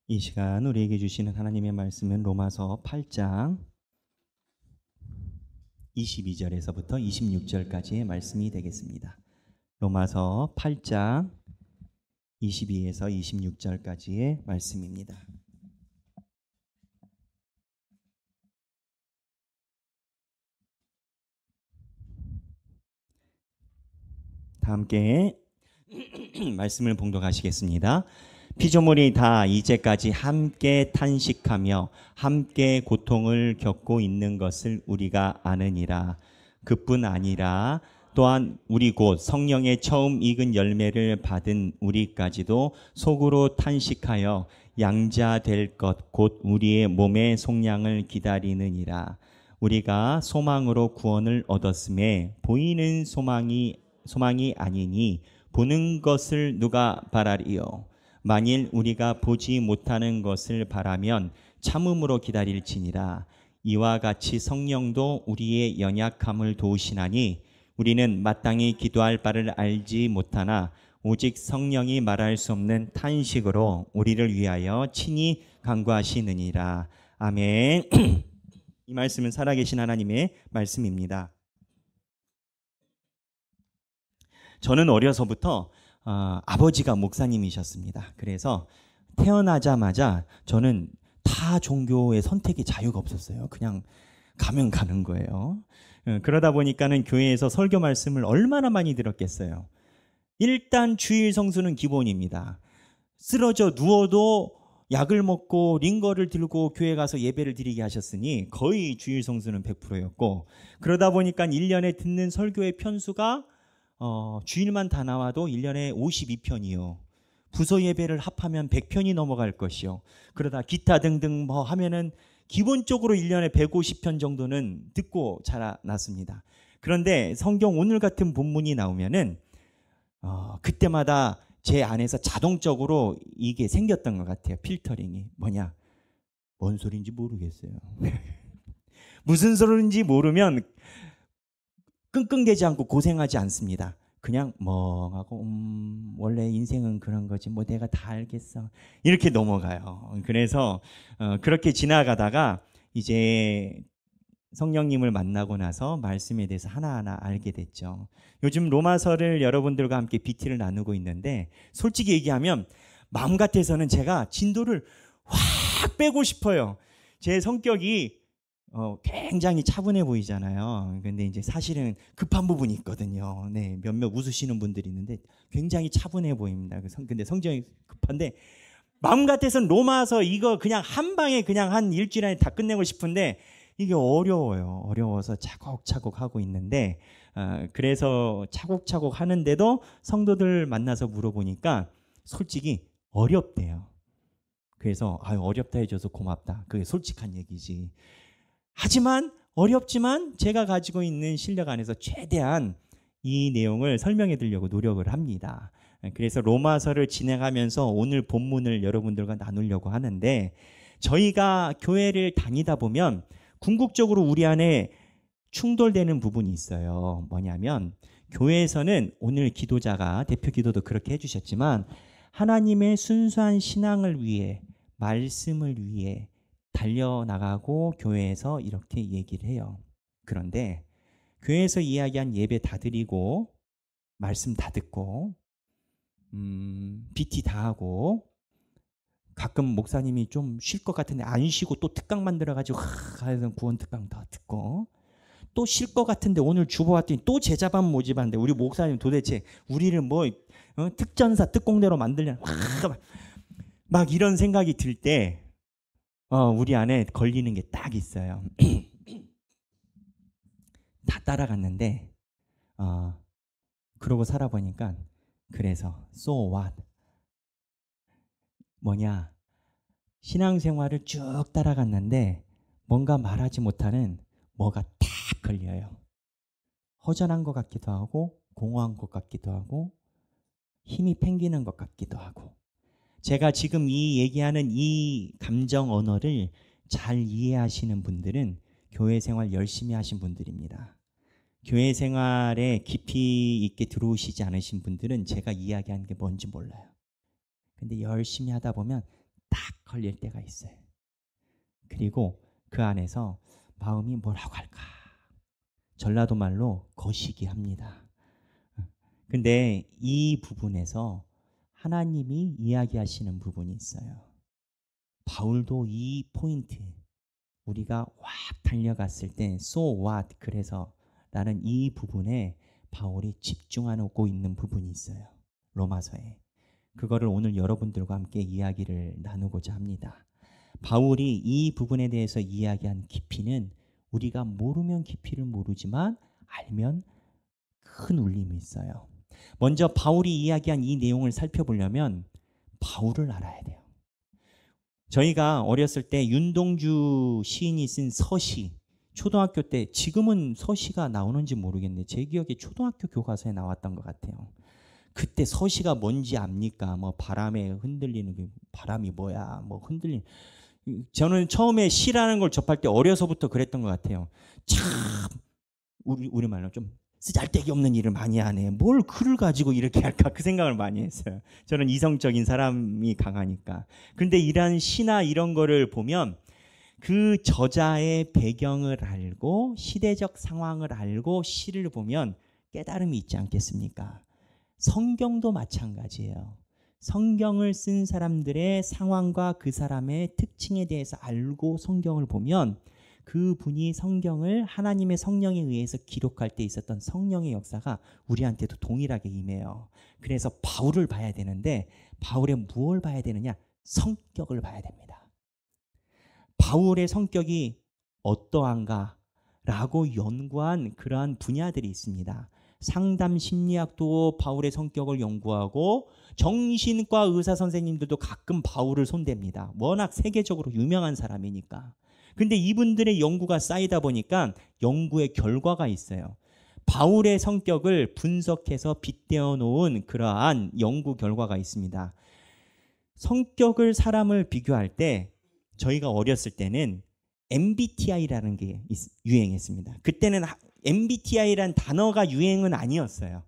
이 시간 우리에게 주시는 하나님의 말씀은 로마서 8장 22절에서부터 26절까지의 말씀이 되겠습니다. 로마서 8장 22에서 26절까지의 말씀입니다. 다 함께 말씀을 봉독하시겠습니다. 피조물이 다 이제까지 함께 탄식하며 함께 고통을 겪고 있는 것을 우리가 아느니라. 그뿐 아니라 또한 우리 곧 성령의 처음 익은 열매를 받은 우리까지도 속으로 탄식하여 양자 될 것 곧 우리의 몸의 속량을 기다리느니라. 우리가 소망으로 구원을 얻었음에 보이는 소망이 아니니 보는 것을 누가 바라리요. 만일 우리가 보지 못하는 것을 바라면 참음으로 기다릴지니라. 이와 같이 성령도 우리의 연약함을 도우시나니 우리는 마땅히 기도할 바를 알지 못하나 오직 성령이 말할 수 없는 탄식으로 우리를 위하여 친히 간구하시느니라. 아멘. 이 말씀은 살아계신 하나님의 말씀입니다. 저는 어려서부터 아버지가 목사님이셨습니다. 그래서 태어나자마자 저는 타 종교의 선택의 자유가 없었어요. 그냥 가면 가는 거예요. 그러다 보니까는 교회에서 설교 말씀을 얼마나 많이 들었겠어요. 일단 주일 성수는 기본입니다. 쓰러져 누워도 약을 먹고 링거를 들고 교회 가서 예배를 드리게 하셨으니 거의 주일 성수는 100%였고, 그러다 보니까 1년에 듣는 설교의 편수가 주일만 다 나와도 1년에 52편이요. 부서 예배를 합하면 100편이 넘어갈 것이요. 그러다 기타 등등 뭐 하면은 기본적으로 1년에 150편 정도는 듣고 자라났습니다. 그런데 성경 오늘 같은 본문이 나오면은 그때마다 제 안에서 자동적으로 이게 생겼던 것 같아요. 필터링이. 뭐냐? 뭔 소리인지 모르겠어요. 무슨 소리인지 모르면 끙끙대지 않고 고생하지 않습니다. 그냥 멍하고 원래 인생은 그런 거지 뭐 내가 다 알겠어 이렇게 넘어가요. 그래서 그렇게 지나가다가 이제 성령님을 만나고 나서 말씀에 대해서 하나하나 알게 됐죠. 요즘 로마서를 여러분들과 함께 BT를 나누고 있는데 솔직히 얘기하면 마음 같아서는 제가 진도를 확 빼고 싶어요. 제 성격이 굉장히 차분해 보이잖아요. 근데 이제 사실은 급한 부분이 있거든요. 네, 몇몇 웃으시는 분들이 있는데 굉장히 차분해 보입니다. 근데 성정이 급한데 마음 같아서는 로마서 이거 그냥 한 방에 그냥 한 일주일 안에 다 끝내고 싶은데 이게 어려워요. 어려워서 차곡차곡 하고 있는데 그래서 차곡차곡 하는데도 성도들 만나서 물어보니까 솔직히 어렵대요. 그래서 어렵다 해줘서 고맙다. 그게 솔직한 얘기지. 하지만 어렵지만 제가 가지고 있는 실력 안에서 최대한 이 내용을 설명해 드리려고 노력을 합니다. 그래서 로마서를 진행하면서 오늘 본문을 여러분들과 나누려고 하는데, 저희가 교회를 다니다 보면 궁극적으로 우리 안에 충돌되는 부분이 있어요. 뭐냐면 교회에서는 오늘 기도자가 대표 기도도 그렇게 해주셨지만 하나님의 순수한 신앙을 위해 말씀을 위해 달려나가고 교회에서 이렇게 얘기를 해요. 그런데 교회에서 이야기한 예배 다 드리고 말씀 다 듣고 BT 다 하고 가끔 목사님이 좀 쉴 것 같은데 안 쉬고 또 특강 만들어가지고 하여튼 구원 특강 다 듣고 또 쉴 것 같은데 오늘 주보 왔더니 또 제자반 모집하는데 우리 목사님 도대체 우리를 뭐 특전사 특공대로 만들려나 막 이런 생각이 들 때 우리 안에 걸리는 게 딱 있어요. 다 따라갔는데 그러고 살아보니까 그래서 so what? 뭐냐? 신앙생활을 쭉 따라갔는데 뭔가 말하지 못하는 뭐가 딱 걸려요. 허전한 것 같기도 하고 공허한 것 같기도 하고 힘이 팽기는 것 같기도 하고, 제가 지금 이 얘기하는 이 감정 언어를 잘 이해하시는 분들은 교회 생활 열심히 하신 분들입니다. 교회 생활에 깊이 있게 들어오시지 않으신 분들은 제가 이야기하는 게 뭔지 몰라요. 근데 열심히 하다 보면 딱 걸릴 때가 있어요. 그리고 그 안에서 마음이 뭐라고 할까? 전라도 말로 거시기 합니다. 근데 이 부분에서 하나님이 이야기하시는 부분이 있어요. 바울도 이 포인트, 우리가 확 달려갔을 때 so what, 그래서 라는 이 부분에 바울이 집중하고 있는 부분이 있어요. 로마서에. 그거를 오늘 여러분들과 함께 이야기를 나누고자 합니다. 바울이 이 부분에 대해서 이야기한 깊이는 우리가 모르면 깊이를 모르지만 알면 큰 울림이 있어요. 먼저 바울이 이야기한 이 내용을 살펴보려면 바울을 알아야 돼요. 저희가 어렸을 때 윤동주 시인이 쓴 서시, 초등학교 때, 지금은 서시가 나오는지 모르겠는데 제 기억에 초등학교 교과서에 나왔던 것 같아요. 그때 서시가 뭔지 압니까? 뭐 바람에 흔들리는 게, 바람이 뭐야? 뭐 흔들리는. 저는 처음에 시라는 걸 접할 때 어려서부터 그랬던 것 같아요. 참 우리말로 좀 쓰잘데기 없는 일을 많이 하네. 뭘 글을 가지고 이렇게 할까? 그 생각을 많이 했어요. 저는 이성적인 사람이 강하니까. 근데 이런 시나 이런 거를 보면 그 저자의 배경을 알고 시대적 상황을 알고 시를 보면 깨달음이 있지 않겠습니까? 성경도 마찬가지예요. 성경을 쓴 사람들의 상황과 그 사람의 특징에 대해서 알고 성경을 보면 그분이 성경을 하나님의 성령에 의해서 기록할 때 있었던 성령의 역사가 우리한테도 동일하게 임해요. 그래서 바울을 봐야 되는데 바울의 무엇을 봐야 되느냐? 성격을 봐야 됩니다. 바울의 성격이 어떠한가? 라고 연구한 그러한 분야들이 있습니다. 상담 심리학도 바울의 성격을 연구하고 정신과 의사 선생님들도 가끔 바울을 손댑니다. 워낙 세계적으로 유명한 사람이니까. 근데 이분들의 연구가 쌓이다 보니까 연구의 결과가 있어요. 바울의 성격을 분석해서 빗대어 놓은 그러한 연구 결과가 있습니다. 성격을 사람을 비교할 때 저희가 어렸을 때는 MBTI라는 게 유행했습니다. 그때는 MBTI라는 단어가 유행은 아니었어요.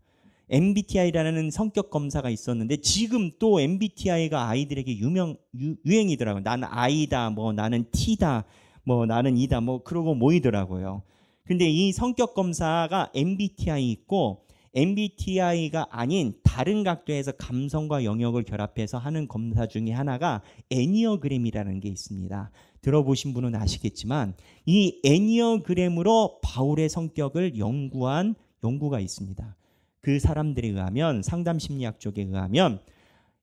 MBTI라는 성격 검사가 있었는데 지금 또 MBTI가 아이들에게 유행이더라고요. 나는 I다, 뭐 나는 T다, 뭐 나는 E다, 뭐 그러고 모이더라고요. 근데 이 성격 검사가 MBTI 있고 MBTI가 아닌 다른 각도에서 감성과 영역을 결합해서 하는 검사 중에 하나가 애니어그램이라는 게 있습니다. 들어보신 분은 아시겠지만 이 애니어그램으로 바울의 성격을 연구한 연구가 있습니다. 그 사람들에 의하면, 상담 심리학 쪽에 의하면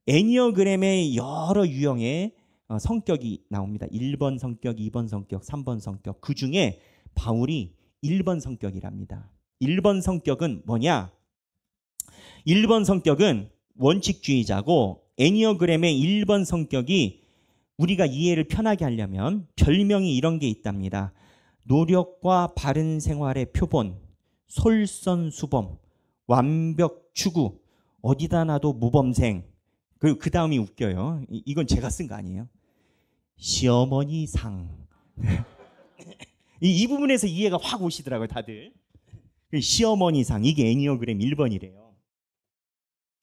애니어그램의 여러 유형의 성격이 나옵니다. 1번 성격, 2번 성격, 3번 성격. 그 중에 바울이 1번 성격이랍니다. 1번 성격은 뭐냐? 1번 성격은 원칙주의자고 애니어그램의 1번 성격이 우리가 이해를 편하게 하려면 별명이 이런 게 있답니다. 노력과 바른 생활의 표본, 솔선수범, 완벽 추구, 어디다 놔도 모범생. 그리고 그 다음이 웃겨요. 이건 제가 쓴 거 아니에요. 시어머니 상. 이 부분에서 이해가 확 오시더라고요, 다들. 시어머니 상, 이게 애니어그램 1번이래요.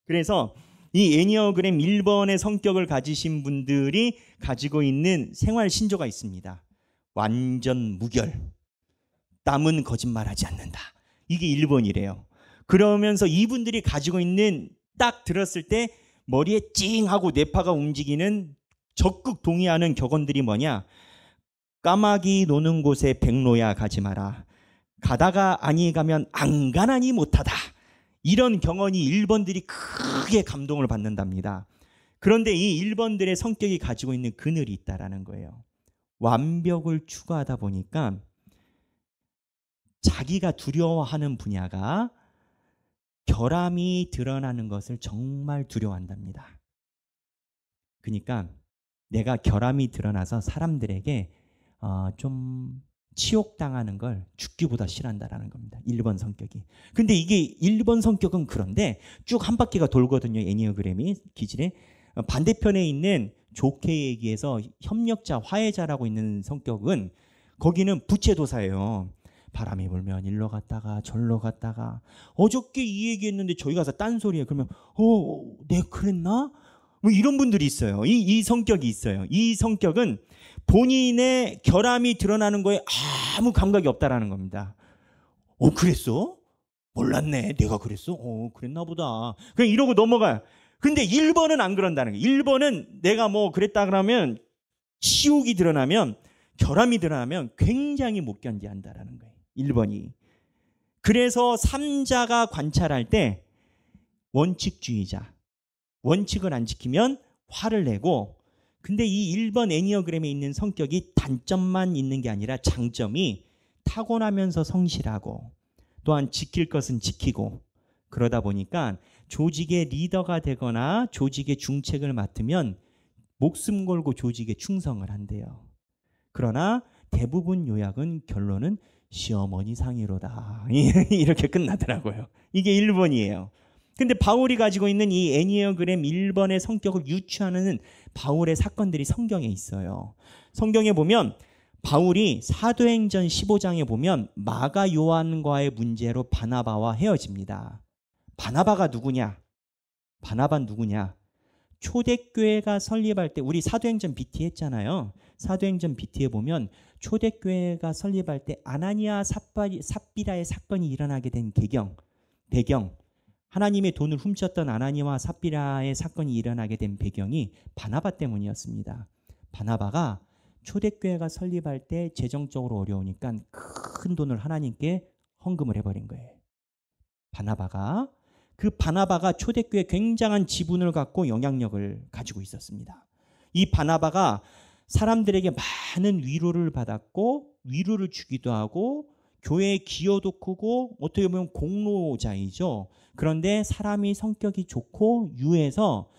그래서 이 애니어그램 1번의 성격을 가지신 분들이 가지고 있는 생활 신조가 있습니다. 완전 무결, 남은 거짓말하지 않는다. 이게 1번이래요. 그러면서 이분들이 가지고 있는, 딱 들었을 때 머리에 찡하고 뇌파가 움직이는, 적극 동의하는 격언들이 뭐냐? 까마귀 노는 곳에 백로야 가지 마라. 가다가 아니 가면 안 가나니 못하다. 이런 경언이 1번들이 크게 감동을 받는답니다. 그런데 이 1번들의 성격이 가지고 있는 그늘이 있다라는 거예요. 완벽을 추구하다 보니까 자기가 두려워하는 분야가 결함이 드러나는 것을 정말 두려워한답니다. 그러니까 내가 결함이 드러나서 사람들에게 좀 치욕당하는 걸 죽기보다 싫어한다라는 겁니다. 1번 성격이. 근데 이게 1번 성격은 그런데 쭉 한 바퀴가 돌거든요. 애니어그램이 기질에. 반대편에 있는 좋게 얘기해서 협력자, 화해자라고 있는 성격은 거기는 부채도사예요. 바람이 불면 일로 갔다가 절로 갔다가 어저께 이 얘기했는데 저희 가서 딴소리해. 그러면 내가 그랬나? 뭐 이런 분들이 있어요. 이 성격이 있어요. 이 성격은 본인의 결함이 드러나는 거에 아무 감각이 없다라는 겁니다. 그랬어? 몰랐네. 내가 그랬어? 그랬나 보다. 그냥 이러고 넘어가요. 근데 1번은 안 그런다는 거예요. 1번은 내가 뭐 그랬다 그러면 치욕이 드러나면, 결함이 드러나면 굉장히 못 견디한다라는 거예요. 1번이. 그래서 3자가 관찰할 때 원칙주의자. 원칙을 안 지키면 화를 내고, 근데 이 1번 애니어그램에 있는 성격이 단점만 있는 게 아니라 장점이 타고나면서 성실하고 또한 지킬 것은 지키고, 그러다 보니까 조직의 리더가 되거나 조직의 중책을 맡으면 목숨 걸고 조직에 충성을 한대요. 그러나 대부분 요약은 결론은 시어머니 상의로다. 이렇게 끝나더라고요. 이게 1번이에요. 근데 바울이 가지고 있는 이 애니어그램 1번의 성격을 유추하는 바울의 사건들이 성경에 있어요. 성경에 보면 바울이 사도행전 15장에 보면 마가 요한과의 문제로 바나바와 헤어집니다. 바나바가 누구냐? 바나바는 누구냐? 초대교회가 설립할 때, 우리 사도행전 BT 했잖아요. 사도행전 BT에 보면 초대교회가 설립할 때 아나니아 삽비라의 사건이 일어나게 된 배경, 하나님의 돈을 훔쳤던 아나니아와 삽비라의 사건이 일어나게 된 배경이 바나바 때문이었습니다. 바나바가 초대교회가 설립할 때 재정적으로 어려우니까 큰 돈을 하나님께 헌금을 해버린 거예요. 그 바나바가 초대교회에 굉장한 지분을 갖고 영향력을 가지고 있었습니다. 이 바나바가 사람들에게 많은 위로를 받았고 위로를 주기도 하고 교회의 기여도 크고 어떻게 보면 공로자이죠. 그런데 사람이 성격이 좋고 유해서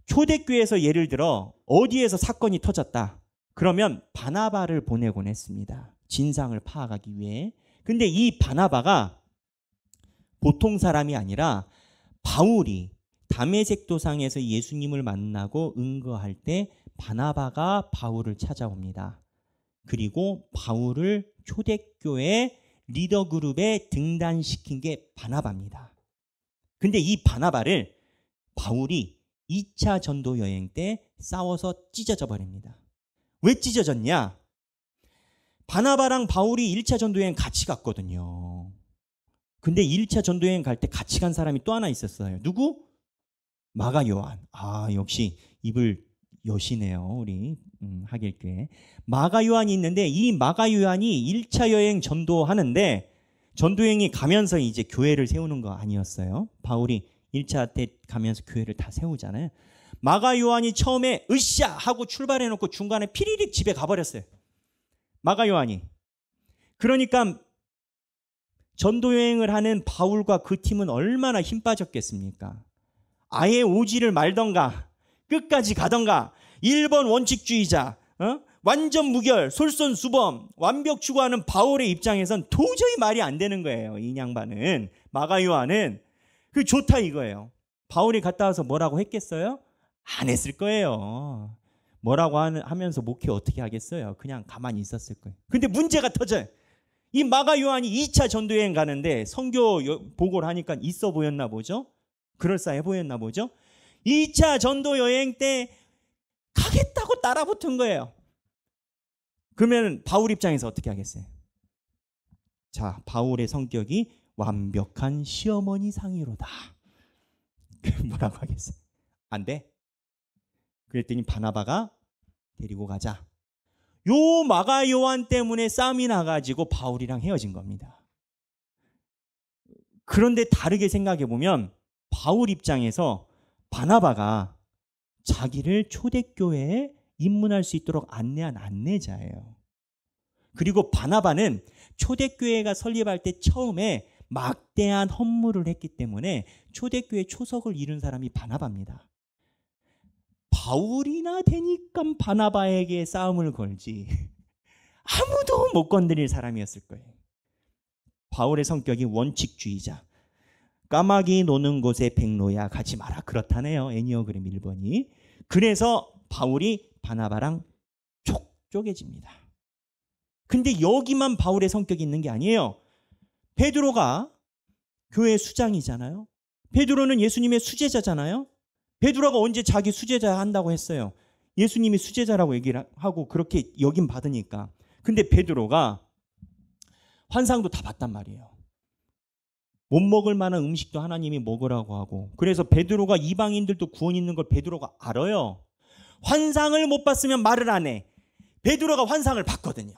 초대교회에서 예를 들어 어디에서 사건이 터졌다. 그러면 바나바를 보내곤 했습니다. 진상을 파악하기 위해. 근데 이 바나바가 보통 사람이 아니라 바울이 다메섹 도상에서 예수님을 만나고 은거할 때 바나바가 바울을 찾아옵니다. 그리고 바울을 초대교회 리더 그룹에 등단시킨 게 바나바입니다. 근데 이 바나바를 바울이 2차 전도 여행 때 싸워서 찢어져 버립니다. 왜 찢어졌냐? 바나바랑 바울이 1차 전도 여행 같이 갔거든요. 근데 1차 전도 여행 갈 때 같이 간 사람이 또 하나 있었어요. 누구? 마가 요한. 역시 입을 여시네요. 우리 하길교회. 마가 요한이 있는데 이 마가 요한이 1차 여행 전도하는데 전도여행이 가면서 이제 교회를 세우는 거 아니었어요. 바울이 1차 때 가면서 교회를 다 세우잖아요. 마가 요한이 처음에 으쌰 하고 출발해놓고 중간에 피리릭 집에 가버렸어요. 마가 요한이. 그러니까 전도여행을 하는 바울과 그 팀은 얼마나 힘 빠졌겠습니까? 아예 오지를 말던가 끝까지 가던가. 1번 원칙주의자, 완전 무결, 솔선수범, 완벽 추구하는 바울의 입장에선 도저히 말이 안 되는 거예요. 이 양반은. 마가 요한은. 그 좋다 이거예요. 바울이 갔다 와서 뭐라고 했겠어요? 안 했을 거예요. 뭐라고 하면서 목회 어떻게 하겠어요? 그냥 가만히 있었을 거예요. 근데 문제가 터져요. 이 마가 요한이 2차 전도여행 가는데 선교 보고를 하니까 있어 보였나 보죠? 그럴싸해 보였나 보죠? 2차 전도여행 때 가겠다고 따라붙은 거예요. 그러면 바울 입장에서 어떻게 하겠어요? 자, 바울의 성격이 완벽한 시어머니 상의로다. 뭐라고 하겠어요? 안 돼. 그랬더니 바나바가 데리고 가자. 요 마가 요한 때문에 싸움이 나가지고 바울이랑 헤어진 겁니다. 그런데 다르게 생각해 보면 바울 입장에서 바나바가 자기를 초대교회에 입문할 수 있도록 안내한 안내자예요. 그리고 바나바는 초대교회가 설립할 때 처음에 막대한 헌물을 했기 때문에 초대교회 초석을 이룬 사람이 바나바입니다. 바울이나 되니까 바나바에게 싸움을 걸지 아무도 못 건드릴 사람이었을 거예요. 바울의 성격이 원칙주의자. 까마귀 노는 곳에 백로야 가지 마라. 그렇다네요. 애니어그램 1번이. 그래서 바울이 바나바랑 쪼개집니다. 근데 여기만 바울의 성격이 있는 게 아니에요. 베드로가 교회 수장이잖아요. 베드로는 예수님의 수제자잖아요. 베드로가 언제 자기 수제자 한다고 했어요? 예수님이 수제자라고 얘기를 하고 그렇게 여김 받으니까. 근데 베드로가 환상도 다 봤단 말이에요. 못 먹을 만한 음식도 하나님이 먹으라고 하고. 그래서 베드로가 이방인들도 구원 있는 걸 베드로가 알아요. 환상을 못 봤으면 말을 안 해. 베드로가 환상을 봤거든요.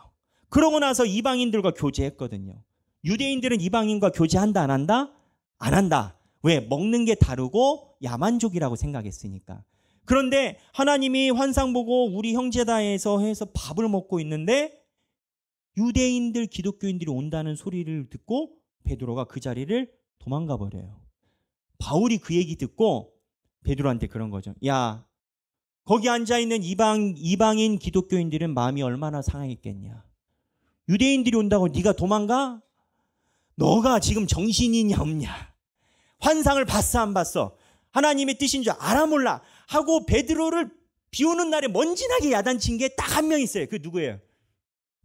그러고 나서 이방인들과 교제했거든요. 유대인들은 이방인과 교제한다 안 한다? 안 한다. 왜? 먹는 게 다르고 야만족이라고 생각했으니까. 그런데 하나님이 환상 보고 우리 형제다 해서 밥을 먹고 있는데 유대인들 기독교인들이 온다는 소리를 듣고 베드로가 그 자리를 도망가 버려요. 바울이 그 얘기 듣고 베드로한테 그런 거죠. 야, 거기 앉아있는 이방인 기독교인들은 마음이 얼마나 상하겠냐. 유대인들이 온다고 네가 도망가? 너가 지금 정신이냐 없냐. 환상을 봤어 안 봤어? 하나님의 뜻인 줄 알아 몰라? 하고 베드로를 비오는 날에 먼지나게 야단친 게 딱 한 명 있어요. 그 누구예요?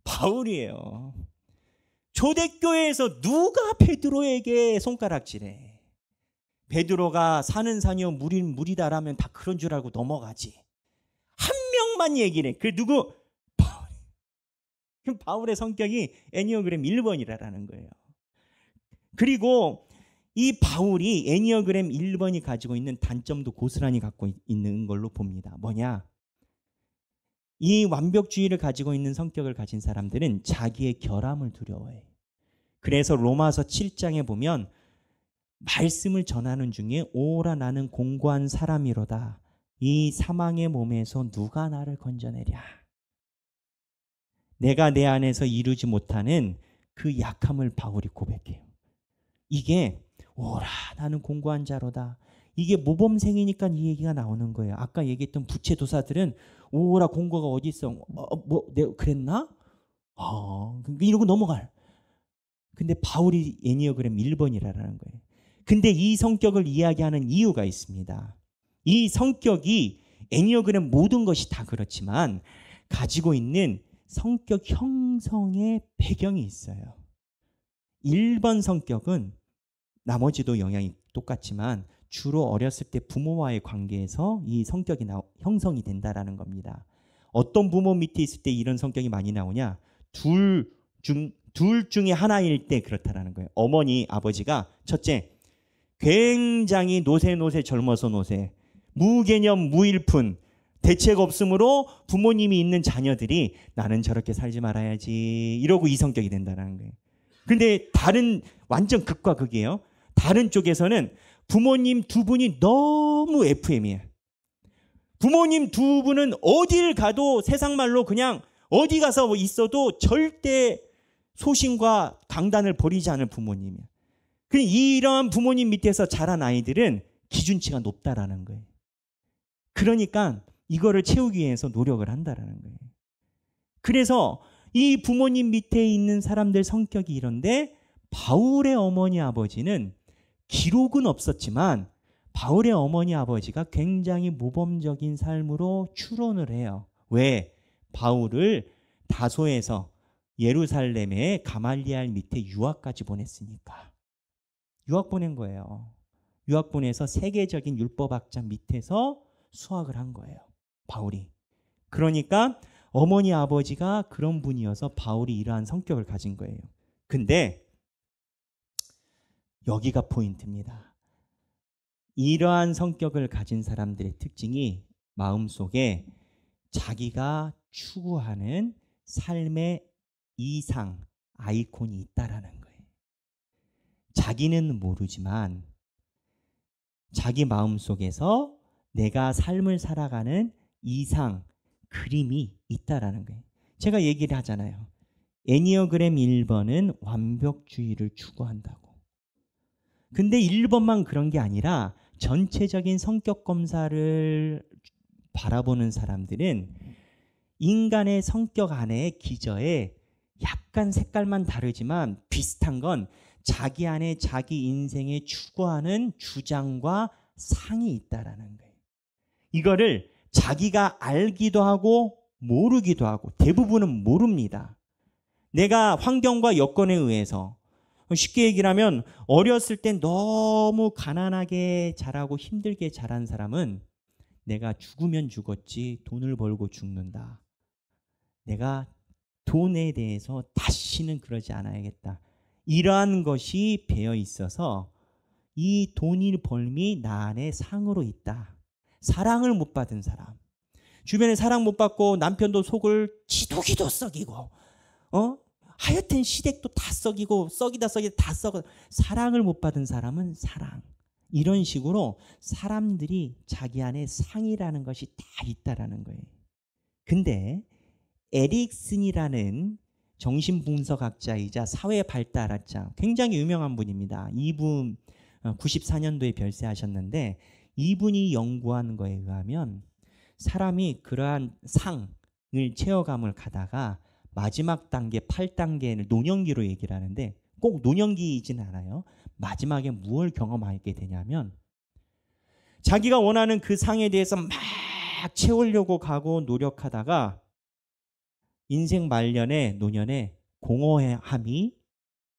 바울이에요. 초대교회에서 누가 베드로에게 손가락질해? 베드로가 산은 산이요 물인 물이다라면 다 그런 줄 알고 넘어가지. 한 명만 얘기를 해. 그 누구? 바울. 바울의 성격이 애니어그램 1번이라는 거예요. 그리고 이 바울이 애니어그램 1번이 가지고 있는 단점도 고스란히 갖고 있는 걸로 봅니다. 뭐냐? 이 완벽주의를 가지고 있는 성격을 가진 사람들은 자기의 결함을 두려워해. 그래서 로마서 7장에 보면 말씀을 전하는 중에 오라 나는 공고한 사람이로다. 이 사망의 몸에서 누가 나를 건져내랴. 내가 내 안에서 이루지 못하는 그 약함을 바울이 고백해요. 이게 오라 나는 공고한 자로다. 이게 모범생이니까 이 얘기가 나오는 거예요. 아까 얘기했던 부채도사들은 오라 공고가 어디 있어? 내가 그랬나? 이러고 넘어갈. 근데 바울이 애니어그램 1번이라는 거예요. 근데 이 성격을 이야기하는 이유가 있습니다. 이 성격이 애니어그램 모든 것이 다 그렇지만 가지고 있는 성격 형성의 배경이 있어요. 1번 성격은 나머지도 영향이 똑같지만 주로 어렸을 때 부모와의 관계에서 이 성격이 형성이 된다라는 겁니다. 어떤 부모 밑에 있을 때 이런 성격이 많이 나오냐? 둘 중에 하나일 때 그렇다라는 거예요. 어머니, 아버지가 첫째, 굉장히 노세 젊어서 노세, 무개념, 무일푼, 대책 없으므로 부모님이 있는 자녀들이 나는 저렇게 살지 말아야지 이러고 이 성격이 된다는 거예요. 근데 다른 완전 극과 극이에요. 다른 쪽에서는 부모님 두 분이 너무 FM이에요. 부모님 두 분은 어딜 가도 세상 말로 그냥 어디 가서 있어도 절대 소신과 강단을 버리지 않을 부모님이에요. 이러한 부모님 밑에서 자란 아이들은 기준치가 높다라는 거예요. 그러니까 이거를 채우기 위해서 노력을 한다라는 거예요. 그래서 이 부모님 밑에 있는 사람들 성격이 이런데 바울의 어머니 아버지는 기록은 없었지만 바울의 어머니 아버지가 굉장히 모범적인 삶으로 추론을 해요. 왜? 바울을 다소에서 예루살렘의 가말리알 밑에 유학까지 보냈으니까. 유학 보낸 거예요. 유학 보내서 세계적인 율법학자 밑에서 수학을 한 거예요. 바울이. 그러니까 어머니 아버지가 그런 분이어서 바울이 이러한 성격을 가진 거예요. 근데 여기가 포인트입니다. 이러한 성격을 가진 사람들의 특징이 마음속에 자기가 추구하는 삶의 이상, 아이콘이 있다라는 거예요. 자기는 모르지만 자기 마음속에서 내가 삶을 살아가는 이상, 그림이 있다라는 거예요. 제가 얘기를 하잖아요. 애니어그램 1번은 완벽주의를 추구한다고. 근데 1번만 그런 게 아니라 전체적인 성격 검사를 바라보는 사람들은 인간의 성격 안에 기저에 약간 색깔만 다르지만 비슷한 건 자기 안에 자기 인생에 추구하는 주장과 상이 있다라는 거예요. 이거를 자기가 알기도 하고 모르기도 하고 대부분은 모릅니다. 내가 환경과 여건에 의해서 쉽게 얘기를 하면 어렸을 땐 너무 가난하게 자라고 힘들게 자란 사람은 내가 죽으면 죽었지 돈을 벌고 죽는다. 내가 돈에 대해서 다시는 그러지 않아야겠다. 이러한 것이 배어 있어서 이 돈이 벌미 나 안에 상으로 있다. 사랑을 못 받은 사람, 주변에 사랑 못 받고 남편도 속을 지독이도 썩이고 하여튼 시댁도 다 썩이고 썩이다 다 썩어. 사랑을 못 받은 사람은 사랑. 이런 식으로 사람들이 자기 안에 상이라는 것이 다 있다라는 거예요. 근데 에릭슨이라는 정신분석학자이자 사회발달학자, 굉장히 유명한 분입니다. 이분 94년도에 별세하셨는데, 이분이 연구한 거에 의하면 사람이 그러한 상을 채워감을 가다가 마지막 단계 8단계를 노년기로 얘기를 하는데, 꼭 노년기이지는 않아요. 마지막에 무엇을 경험하게 되냐면 자기가 원하는 그 상에 대해서 막 채우려고 가고 노력하다가 인생 말년에 노년에 공허함이,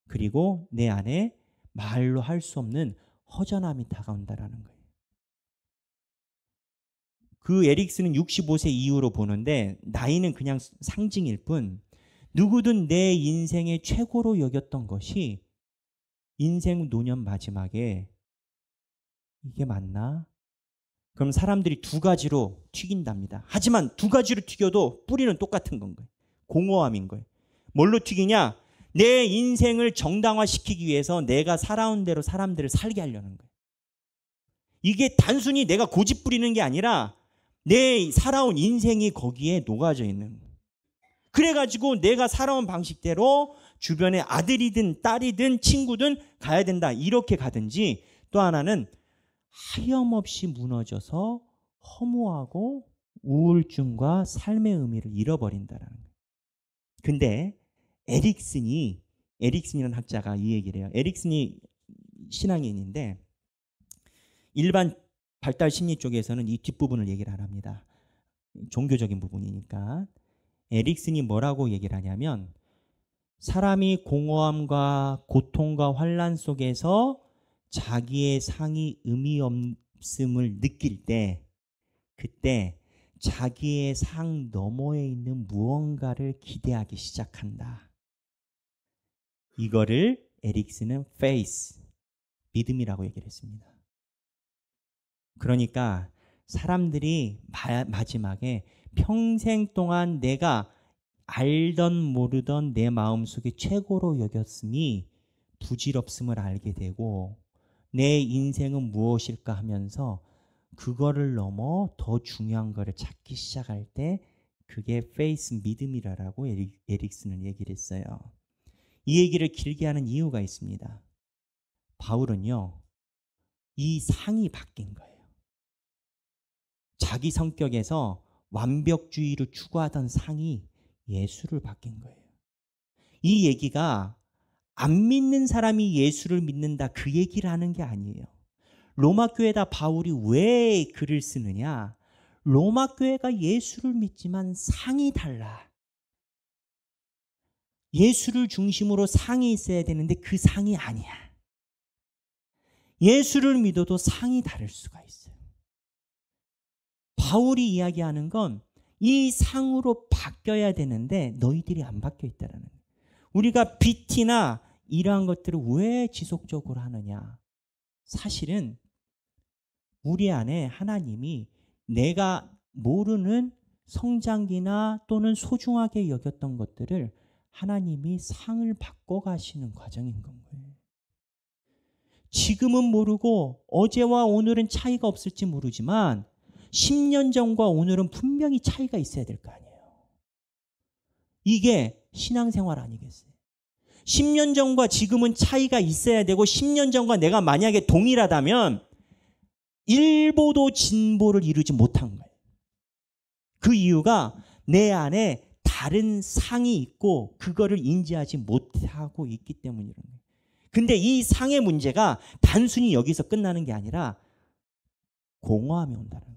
그리고 내 안에 말로 할 수 없는 허전함이 다가온다라는 거예요. 그 에릭슨은 65세 이후로 보는데 나이는 그냥 상징일 뿐, 누구든 내 인생의 최고로 여겼던 것이 인생 노년 마지막에 이게 맞나? 그럼 사람들이 두 가지로 튀긴답니다. 하지만 두 가지로 튀겨도 뿌리는 똑같은 건 거예요. 공허함인 거예요. 뭘로 튀기냐? 내 인생을 정당화시키기 위해서 내가 살아온 대로 사람들을 살게 하려는 거예요. 이게 단순히 내가 고집 부리는 게 아니라 내 살아온 인생이 거기에 녹아져 있는 거예요. 그래가지고 내가 살아온 방식대로 주변에 아들이든 딸이든 친구든 가야 된다, 이렇게 가든지, 또 하나는 하염없이 무너져서 허무하고 우울증과 삶의 의미를 잃어버린다라는 거예요. 근데 에릭슨이라는 학자가 이 얘기를 해요. 에릭슨이 신앙인인데 일반 발달 심리 쪽에서는 이 뒷부분을 얘기를 안 합니다. 종교적인 부분이니까. 에릭슨이 뭐라고 얘기를 하냐면, 사람이 공허함과 고통과 환란 속에서 자기의 상이 의미 없음을 느낄 때, 그때 자기의 상 너머에 있는 무언가를 기대하기 시작한다. 이거를 에릭슨은 faith, 믿음이라고 얘기를 했습니다. 그러니까 사람들이 마지막에 평생 동안 내가 알던 모르던 내 마음속에 최고로 여겼음이 부질없음을 알게 되고, 내 인생은 무엇일까 하면서 그거를 넘어 더 중요한 거를 찾기 시작할 때, 그게 faith, 믿음이라고 에릭슨은 얘기를 했어요. 이 얘기를 길게 하는 이유가 있습니다. 바울은요, 이 상이 바뀐 거예요. 자기 성격에서 완벽주의를 추구하던 상이 예수를 바뀐 거예요. 이 얘기가 안 믿는 사람이 예수를 믿는다, 그 얘기를 하는 게 아니에요. 로마 교회다 바울이 왜 글을 쓰느냐? 로마 교회가 예수를 믿지만 상이 달라. 예수를 중심으로 상이 있어야 되는데 그 상이 아니야. 예수를 믿어도 상이 다를 수가 있어요. 바울이 이야기하는 건 이 상으로 바뀌어야 되는데 너희들이 안 바뀌어 있다는 거예요. 우리가 빚이나 이러한 것들을 왜 지속적으로 하느냐? 사실은 우리 안에 하나님이 내가 모르는 성장기나 또는 소중하게 여겼던 것들을 하나님이 상을 바꿔가시는 과정인 건 거예요. 지금은 모르고 어제와 오늘은 차이가 없을지 모르지만 10년 전과 오늘은 분명히 차이가 있어야 될 거 아니에요. 이게 신앙생활 아니겠어요? 10년 전과 지금은 차이가 있어야 되고, 10년 전과 내가 만약에 동일하다면 일보도 진보를 이루지 못한 거예요. 그 이유가 내 안에 다른 상이 있고 그거를 인지하지 못하고 있기 때문이라는 거예요. 근데 이 상의 문제가 단순히 여기서 끝나는 게 아니라 공허함이 온다는 거예요.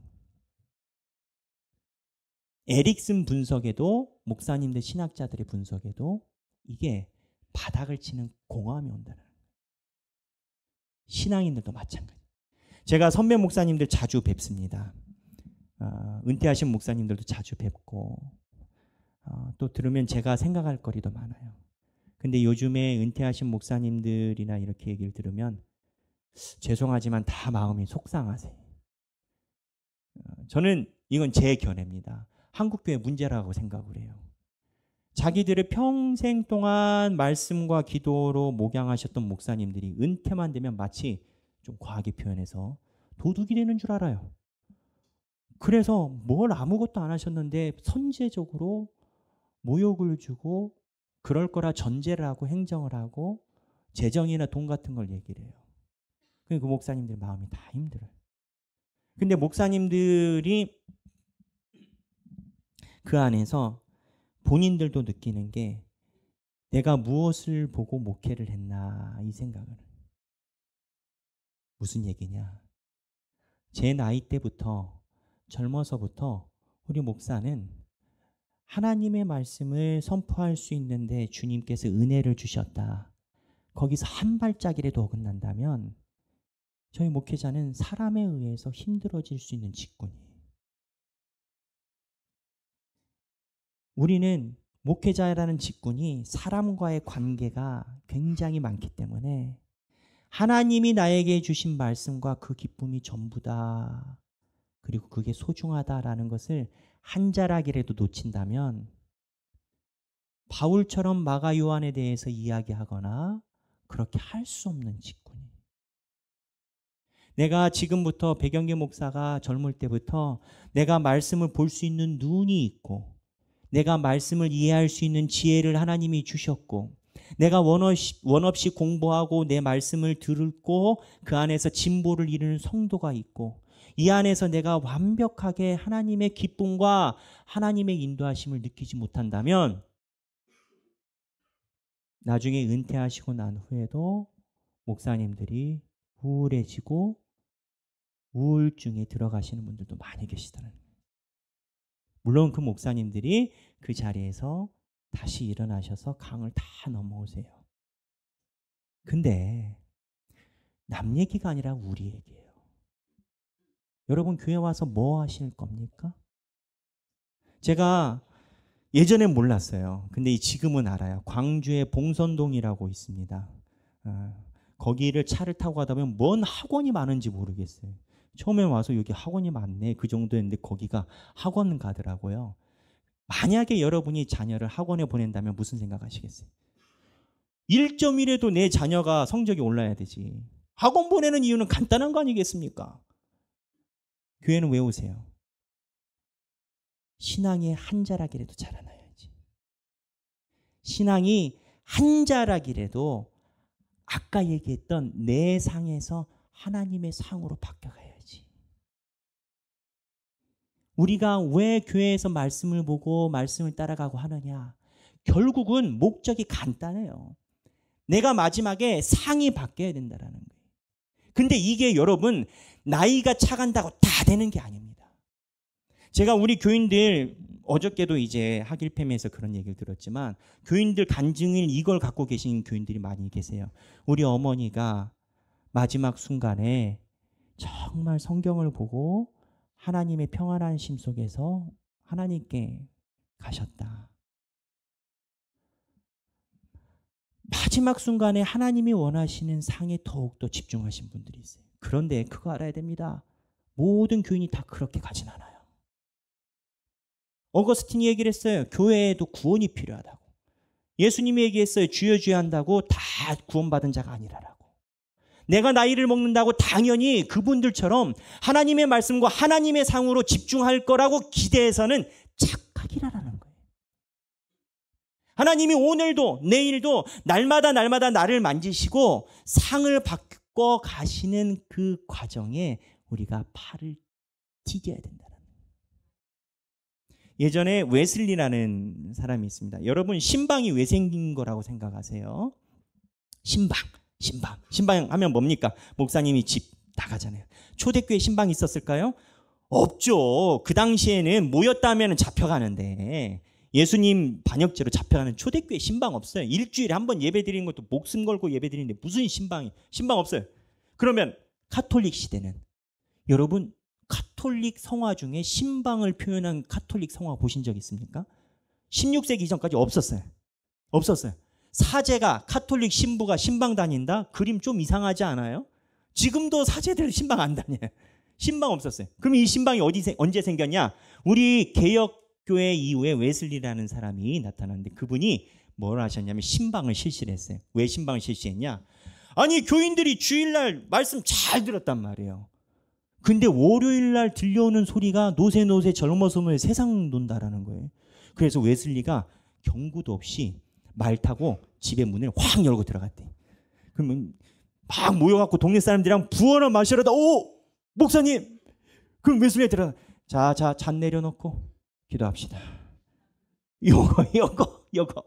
에릭슨 분석에도, 목사님들 신학자들의 분석에도 이게 바닥을 치는 공허함이 온다는 거예요. 신앙인들도 마찬가지. 제가 선배 목사님들 자주 뵙습니다. 은퇴하신 목사님들도 자주 뵙고 또 들으면 제가 생각할 거리도 많아요. 근데 요즘에 은퇴하신 목사님들이나 이렇게 얘기를 들으면 죄송하지만 다 마음이 속상하세요. 저는 이건 제 견해입니다. 한국교회 문제라고 생각을 해요. 자기들의 평생 동안 말씀과 기도로 목양하셨던 목사님들이 은퇴만 되면 마치 좀 과하게 표현해서 도둑이 되는 줄 알아요. 그래서 뭘 아무것도 안 하셨는데 선제적으로 모욕을 주고 그럴 거라 전제를 하고 행정을 하고 재정이나 돈 같은 걸 얘기를 해요. 그 목사님들 마음이 다 힘들어요. 근데 목사님들이 그 안에서 본인들도 느끼는 게 내가 무엇을 보고 목회를 했나 이 생각을. 무슨 얘기냐. 제 나이 때부터 젊어서부터 우리 목사는 하나님의 말씀을 선포할 수 있는데 주님께서 은혜를 주셨다. 거기서 한 발짝이라도 어긋난다면 저희 목회자는 사람에 의해서 힘들어질 수 있는 직군이에요. 우리는 목회자라는 직군이 사람과의 관계가 굉장히 많기 때문에 하나님이 나에게 주신 말씀과 그 기쁨이 전부다. 그리고 그게 소중하다라는 것을 한 자락이라도 놓친다면 바울처럼 마가 요한에 대해서 이야기하거나 그렇게 할 수 없는 직군이에요. 내가 지금부터 백영계 목사가 젊을 때부터 내가 말씀을 볼 수 있는 눈이 있고 내가 말씀을 이해할 수 있는 지혜를 하나님이 주셨고 내가 원없이 공부하고 내 말씀을 듣고 그 안에서 진보를 이루는 성도가 있고 이 안에서 내가 완벽하게 하나님의 기쁨과 하나님의 인도하심을 느끼지 못한다면 나중에 은퇴하시고 난 후에도 목사님들이 우울해지고 우울증에 들어가시는 분들도 많이 계시다는 거예요. 물론 그 목사님들이 그 자리에서 다시 일어나셔서 강을 다 넘어오세요. 근데 남 얘기가 아니라 우리 얘기예요. 여러분 교회 와서 뭐 하실 겁니까? 제가 예전엔 몰랐어요. 근데 지금은 알아요. 광주에 봉선동이라고 있습니다. 거기를 차를 타고 가다 보면 뭔 학원이 많은지 모르겠어요. 처음에 와서 여기 학원이 많네 그 정도였는데 거기가 학원 가더라고요. 만약에 여러분이 자녀를 학원에 보낸다면 무슨 생각하시겠어요? 1점이라도 내 자녀가 성적이 올라야 되지. 학원 보내는 이유는 간단한 거 아니겠습니까? 교회는 왜 오세요? 신앙의 한 자락이라도 자라나야지. 신앙이 한 자락이라도 아까 얘기했던 내 상에서 하나님의 상으로 바뀌어가야지. 우리가 왜 교회에서 말씀을 보고 말씀을 따라가고 하느냐? 결국은 목적이 간단해요. 내가 마지막에 상이 바뀌어야 된다는 거예요. 근데 이게 여러분 나이가 차간다고 다 되는 게 아닙니다. 제가 우리 교인들 어저께도 이제 하길팸에서 그런 얘기를 들었지만 교인들 간증일 이걸 갖고 계신 교인들이 많이 계세요. 우리 어머니가 마지막 순간에 정말 성경을 보고 하나님의 평안한 심 속에서 하나님께 가셨다. 마지막 순간에 하나님이 원하시는 상에 더욱더 집중하신 분들이 있어요. 그런데 그거 알아야 됩니다. 모든 교인이 다 그렇게 가진 않아요. 어거스틴이 얘기를 했어요. 교회에도 구원이 필요하다고. 예수님이 얘기했어요. 주여 주여 한다고 다 구원받은 자가 아니라라고. 내가 나이를 먹는다고 당연히 그분들처럼 하나님의 말씀과 하나님의 상으로 집중할 거라고 기대해서는 착각이라는 거예요. 하나님이 오늘도 내일도 날마다 나를 만지시고 상을 바꿔 가시는 그 과정에 우리가 팔을 디뎌야 된다는 거예요. 예전에 웨슬리라는 사람이 있습니다. 여러분 신방이 왜 생긴 거라고 생각하세요? 신방 하면 뭡니까? 목사님이 집 나가잖아요. 초대교회 신방이 있었을까요? 없죠. 그 당시에는 모였다면 잡혀가는데 예수님 반역죄로 잡혀가는 초대교회 신방 없어요. 일주일에 한 번 예배 드리는 것도 목숨 걸고 예배 드리는데 무슨 신방 없어요. 그러면 카톨릭 시대는 여러분 카톨릭 성화 중에 신방을 표현한 카톨릭 성화 보신 적 있습니까? 16세기 이전까지 없었어요. 없었어요. 사제가 카톨릭 신부가 신방 다닌다? 그림 좀 이상하지 않아요? 지금도 사제들 신방 안 다녀요. 신방 없었어요. 그럼 이 신방이 언제 생겼냐? 우리 개혁교회 이후에 웨슬리라는 사람이 나타났는데 그분이 뭘 하셨냐면 신방을 실시를 했어요. 왜 신방을 실시했냐? 아니 교인들이 주일날 말씀 잘 들었단 말이에요. 근데 월요일날 들려오는 소리가 노세 젊어서 노세 세상 논다라는 거예요. 그래서 웨슬리가 경고도 없이 말 타고 집의 문을 확 열고 들어갔대. 그러면 막 모여갖고 동네 사람들이랑 부어나 마시러다 오! 목사님! 그럼 웨슬리가 들어가 자, 잔 내려놓고 기도합시다. 요거.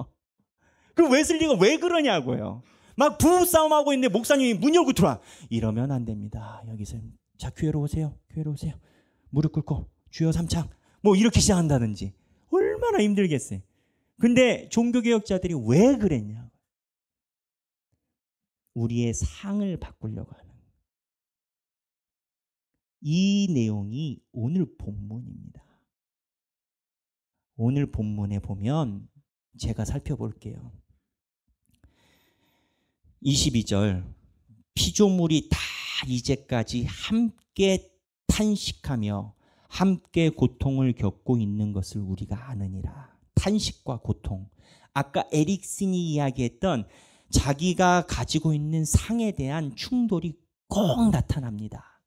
그럼 웨슬리가 왜 그러냐고요. 막 부부싸움하고 있는데 목사님이 문 열고 들어와. 이러면 안 됩니다. 여기서 자 교회로 오세요. 무릎 꿇고 주여 삼창 뭐 이렇게 시작한다든지. 얼마나 힘들겠어요. 근데 종교개혁자들이 왜 그랬냐. 우리의 상을 바꾸려고 하는 이 내용이 오늘 본문입니다. 오늘 본문에 보면 제가 살펴볼게요. 22절 피조물이 다 이제까지 함께 탄식하며 함께 고통을 겪고 있는 것을 우리가 아느니라. 탄식과 고통. 아까 에릭슨이 이야기했던 자기가 가지고 있는 상에 대한 충돌이 꼭 나타납니다.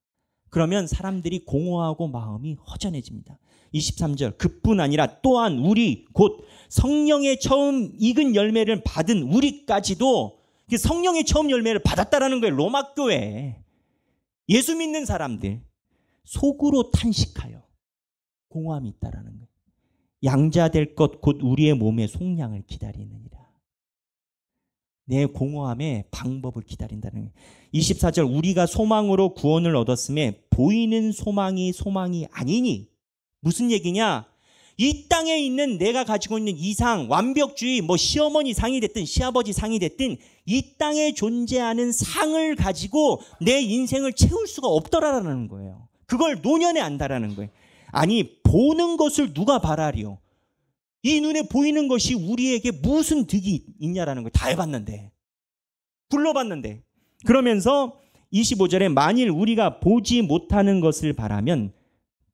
그러면 사람들이 공허하고 마음이 허전해집니다. 23절 그뿐 아니라 또한 우리 곧 성령의 처음 익은 열매를 받은 우리까지도 성령의 처음 열매를 받았다라는 거예요. 로마 교회 예수 믿는 사람들 속으로 탄식하여 공허함이 있다라는 거예요. 양자될 것 곧 우리의 몸의 속량을 기다리느니라. 내 공허함의 방법을 기다린다는 거예요. 24절 우리가 소망으로 구원을 얻었음에 보이는 소망이 아니니 무슨 얘기냐? 이 땅에 있는 내가 가지고 있는 이상, 완벽주의, 뭐 시어머니 상이 됐든 시아버지 상이 됐든 이 땅에 존재하는 상을 가지고 내 인생을 채울 수가 없더라라는 거예요. 그걸 노년에 안다라는 거예요. 아니 보는 것을 누가 바라리요? 이 눈에 보이는 것이 우리에게 무슨 득이 있냐라는 거예요. 다 해봤는데 불러봤는데 그러면서 25절에 만일 우리가 보지 못하는 것을 바라면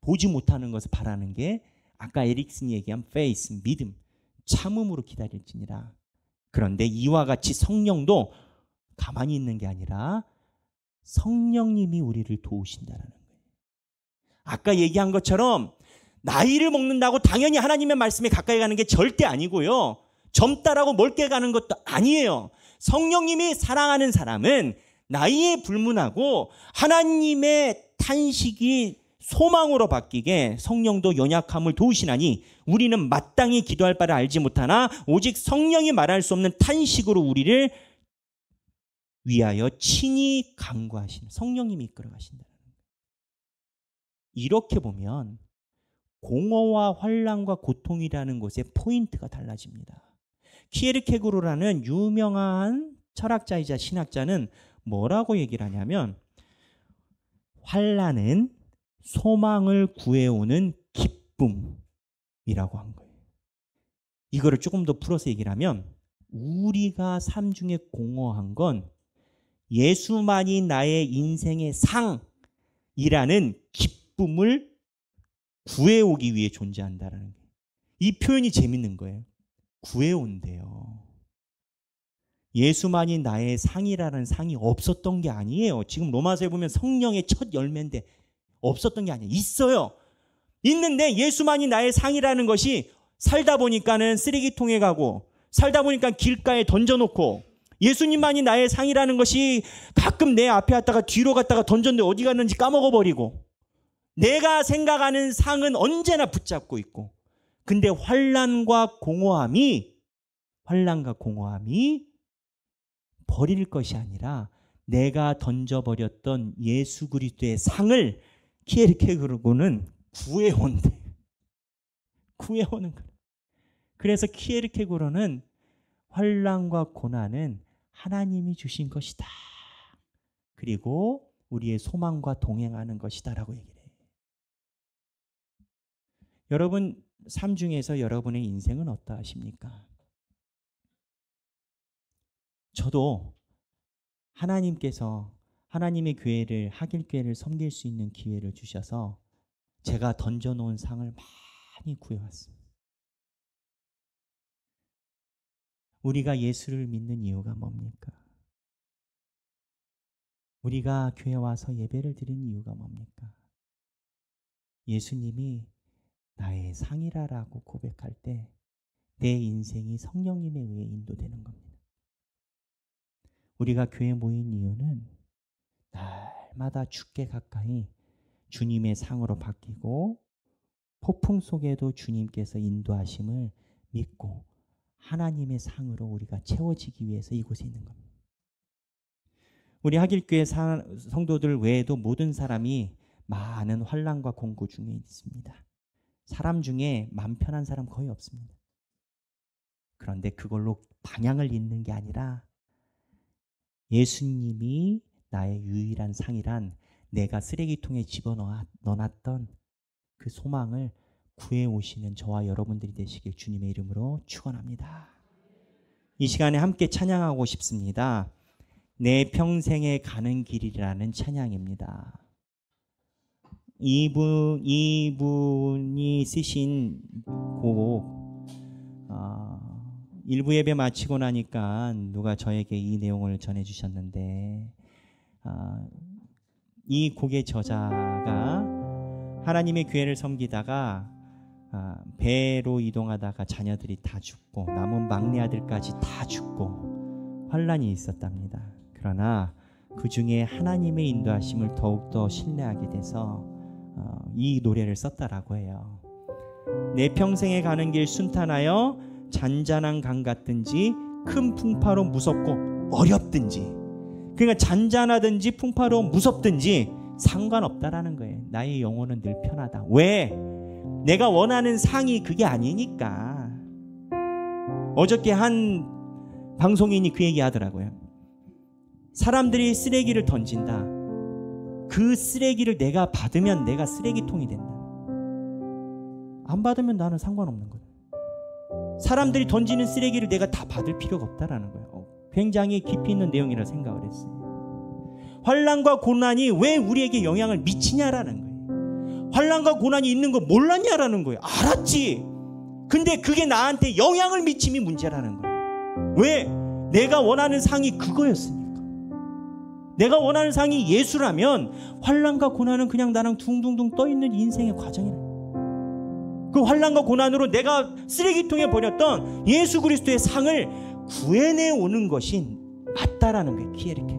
보지 못하는 것을 바라는 게 아까 에릭슨이 얘기한 faith, 믿음, 참음으로 기다릴지니라. 그런데 이와 같이 성령도 가만히 있는 게 아니라 성령님이 우리를 도우신다라는 거예요. 아까 얘기한 것처럼 나이를 먹는다고 당연히 하나님의 말씀에 가까이 가는 게 절대 아니고요. 젊다라고 멀게 가는 것도 아니에요. 성령님이 사랑하는 사람은 나이에 불문하고 하나님의 탄식이 소망으로 바뀌게 성령도 연약함을 도우시나니 우리는 마땅히 기도할 바를 알지 못하나 오직 성령이 말할 수 없는 탄식으로 우리를 위하여 친히 간구하시는 성령님이 이끌어 가신다는 거예요. 이렇게 보면 공허와 환난과 고통이라는 것의 포인트가 달라집니다. 키에르케고르라는 유명한 철학자이자 신학자는 뭐라고 얘기를 하냐면 환난은 소망을 구해오는 기쁨이라고 한 거예요. 이거를 조금 더 풀어서 얘기를 하면 우리가 삶 중에 공허한 건 예수만이 나의 인생의 상이라는 기쁨을 구해오기 위해 존재한다는 거예요. 이 표현이 재밌는 거예요. 구해온대요. 예수만이 나의 상이라는 상이 없었던 게 아니에요. 지금 로마서에 보면 성령의 첫 열매인데 없었던 게 아니에요. 있어요. 있는데 예수만이 나의 상이라는 것이 살다 보니까는 쓰레기통에 가고 살다 보니까 길가에 던져놓고 예수님만이 나의 상이라는 것이 가끔 내 앞에 왔다가 뒤로 갔다가 던졌는데 어디 갔는지 까먹어버리고 내가 생각하는 상은 언제나 붙잡고 있고 근데 환난과 공허함이 버릴 것이 아니라 내가 던져버렸던 예수 그리스도의 상을 키에르케고르는 구해온대. 구해오는 거예요. 그래서 키에르케고르는 환난과 고난은 하나님이 주신 것이다. 그리고 우리의 소망과 동행하는 것이다라고 얘기를 해요. 여러분 삶 중에서 여러분의 인생은 어떠하십니까? 저도 하나님께서 하나님의 교회를, 하길교회를 섬길 수 있는 기회를 주셔서 제가 던져놓은 상을 많이 구해왔습니다. 우리가 예수를 믿는 이유가 뭡니까? 우리가 교회 와서 예배를 드리는 이유가 뭡니까? 예수님이 나의 상이라라고 고백할 때 내 인생이 성령님에 의해 인도되는 겁니다. 우리가 교회에 모인 이유는 날마다 주께 가까이 주님의 상으로 바뀌고 폭풍 속에도 주님께서 인도하심을 믿고 하나님의 상으로 우리가 채워지기 위해서 이곳에 있는 겁니다. 우리 하길교회 성도들 외에도 모든 사람이 많은 환난과 공고 중에 있습니다. 사람 중에 마음 편한 사람 거의 없습니다. 그런데 그걸로 방향을 잃는 게 아니라 예수님이 나의 유일한 상이란 내가 쓰레기통에 집어넣어놨던 그 소망을 구해오시는 저와 여러분들이 되시길 주님의 이름으로 축원합니다. 이 시간에 함께 찬양하고 싶습니다. 내 평생에 가는 길이라는 찬양입니다. 이분이 쓰신 곡, 일부 예배 마치고 나니까 누가 저에게 이 내용을 전해주셨는데, 이 곡의 저자가 하나님의 교회를 섬기다가 배로 이동하다가 자녀들이 다 죽고 남은 막내 아들까지 다 죽고 환난이 있었답니다. 그러나 그 중에 하나님의 인도하심을 더욱더 신뢰하게 돼서 이 노래를 썼다라고 해요. 내 평생에 가는 길 순탄하여 잔잔한 강 같든지 큰 풍파로 무섭고 어렵든지, 그러니까 잔잔하든지 풍파로 무섭든지 상관없다라는 거예요. 나의 영혼은 늘 편하다. 왜? 내가 원하는 상이 그게 아니니까. 어저께 한 방송인이 그 얘기 하더라고요. 사람들이 쓰레기를 던진다. 그 쓰레기를 내가 받으면 내가 쓰레기통이 된다. 안 받으면 나는 상관없는 거예요. 사람들이 던지는 쓰레기를 내가 다 받을 필요가 없다라는 거예요. 굉장히 깊이 있는 내용이라 생각을 했어요. 환난과 고난이 왜 우리에게 영향을 미치냐라는 거예요. 환난과 고난이 있는 거 몰랐냐라는 거예요. 알았지. 근데 그게 나한테 영향을 미침이 문제라는 거예요. 왜? 내가 원하는 상이 그거였으니까. 내가 원하는 상이 예수라면 환난과 고난은 그냥 나랑 둥둥둥 떠있는 인생의 과정이라. 그 환난과 고난으로 내가 쓰레기통에 버렸던 예수 그리스도의 상을 구해내 오는 것이 맞다라는 거예요. 키에르케.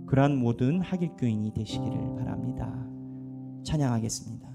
그러한 모든 하길교인이 되시기를 바랍니다. 찬양하겠습니다.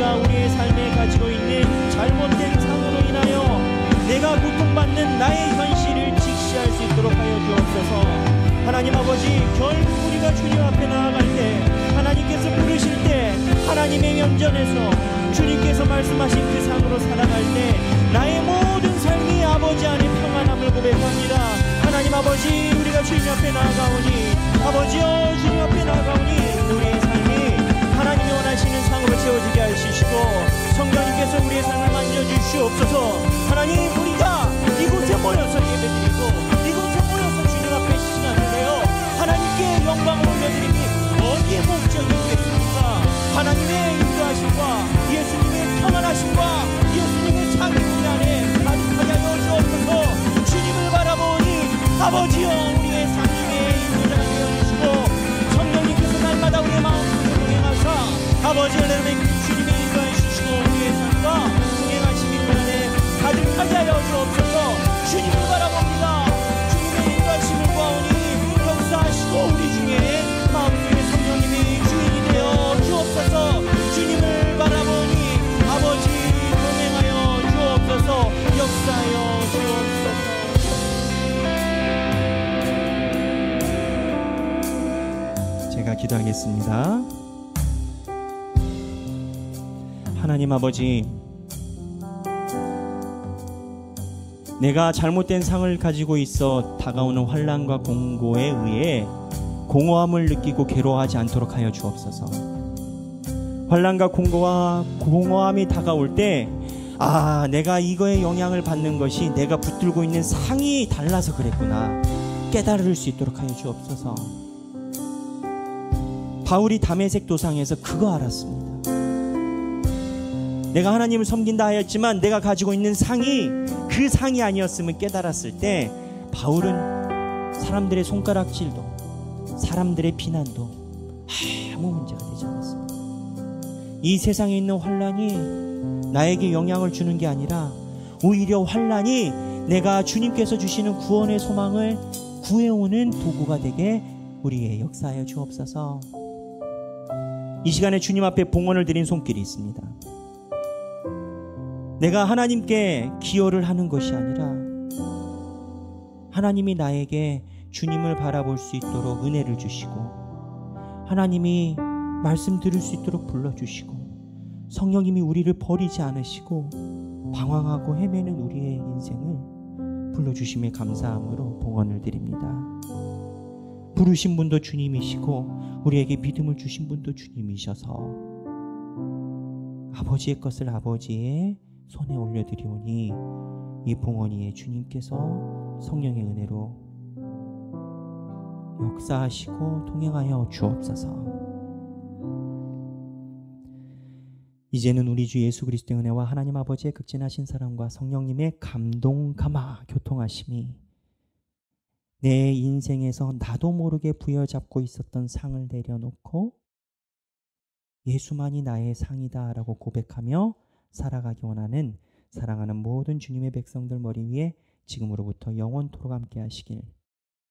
우리가 우리의 삶에 가지고 있는 잘못된 상으로 인하여 내가 고통받는 나의 현실을 직시할 수 있도록 하여 주옵소서. 하나님 아버지, 결국 우리가 주님 앞에 나아갈 때, 하나님께서 부르실 때, 하나님의 면전에서 주님께서 말씀하신 그 상으로 살아갈 때 나의 모든 삶이 아버지 안에 평안함을 고백합니다. 하나님 아버지, 우리가 주님 앞에 나아가오니, 아버지여 주님 앞에 나아가오니 우리의 삶이 하나님이 원하시는 상으로 채워지게 하시고, 성령님께서 우리의 삶을 만져주시옵소서. 하나님, 우리가 이곳에 모여서 예배드리고 이곳에 모여서 주님 앞에 시간을 내어 하나님께 영광을 올려드리니 어디에 목적이 있겠습니까? 하나님의 인도하심과 예수님의 평안하심과 예수님의 자기 우리 안에 가득하게 하여 주옵소서. 주님을 바라보니 아버지여 우리의 삶의 인도자가 되어주시고, 성령님께서 날마다 우리의 마음속에 동행하사 아버지 하나님의 주님의 인도해 주시고 우리의 삶과 동행하심이 우리 안에 가득하게 하여 주옵소서. 주님을 바라봅니다. 주님의 인도하심을 구하오니 역사하시고 우리 중에 마음속에 성령님이 주인이 되어 주옵소서. 주님을 바라보니 아버지 동행하여 주옵소서. 역사하여 주옵소서. 제가 기도하겠습니다. 하나님 아버지, 내가 잘못된 상을 가지고 있어 다가오는 환난과 공고에 의해 공허함을 느끼고 괴로워하지 않도록 하여 주옵소서. 환난과 공허함이 다가올 때, 내가 이거에 영향을 받는 것이 내가 붙들고 있는 상이 달라서 그랬구나 깨달을 수 있도록 하여 주옵소서. 바울이 다메섹 도상에서 그거 알았습니다. 내가 하나님을 섬긴다 하였지만 내가 가지고 있는 상이 그 상이 아니었음을 깨달았을 때, 바울은 사람들의 손가락질도 사람들의 비난도 아무 문제가 되지 않았습니다. 이 세상에 있는 환난이 나에게 영향을 주는 게 아니라 오히려 환난이 내가 주님께서 주시는 구원의 소망을 구해오는 도구가 되게 우리의 역사하여 주옵소서. 이 시간에 주님 앞에 봉헌을 드린 손길이 있습니다. 내가 하나님께 기여를 하는 것이 아니라 하나님이 나에게 주님을 바라볼 수 있도록 은혜를 주시고, 하나님이 말씀 들을 수 있도록 불러주시고, 성령님이 우리를 버리지 않으시고 방황하고 헤매는 우리의 인생을 불러주심에 감사함으로 봉헌을 드립니다. 부르신 분도 주님이시고 우리에게 믿음을 주신 분도 주님이셔서 아버지의 것을 아버지의 손에 올려드리오니 이 봉헌이에 주님께서 성령의 은혜로 역사하시고 동행하여 주옵소서. 이제는 우리 주 예수 그리스도의 은혜와 하나님 아버지의 극진하신 사랑과 성령님의 감동, 감화, 교통하심이 내 인생에서 나도 모르게 부여잡고 있었던 상을 내려놓고 예수만이 나의 상이다 라고 고백하며 살아가기 원하는 사랑하는 모든 주님의 백성들 머리 위에 지금으로부터 영원토록 함께 하시길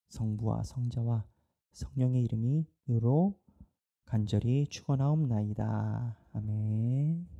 성부와 성자와 성령의 이름으로 간절히 축원하옵나이다. 아멘.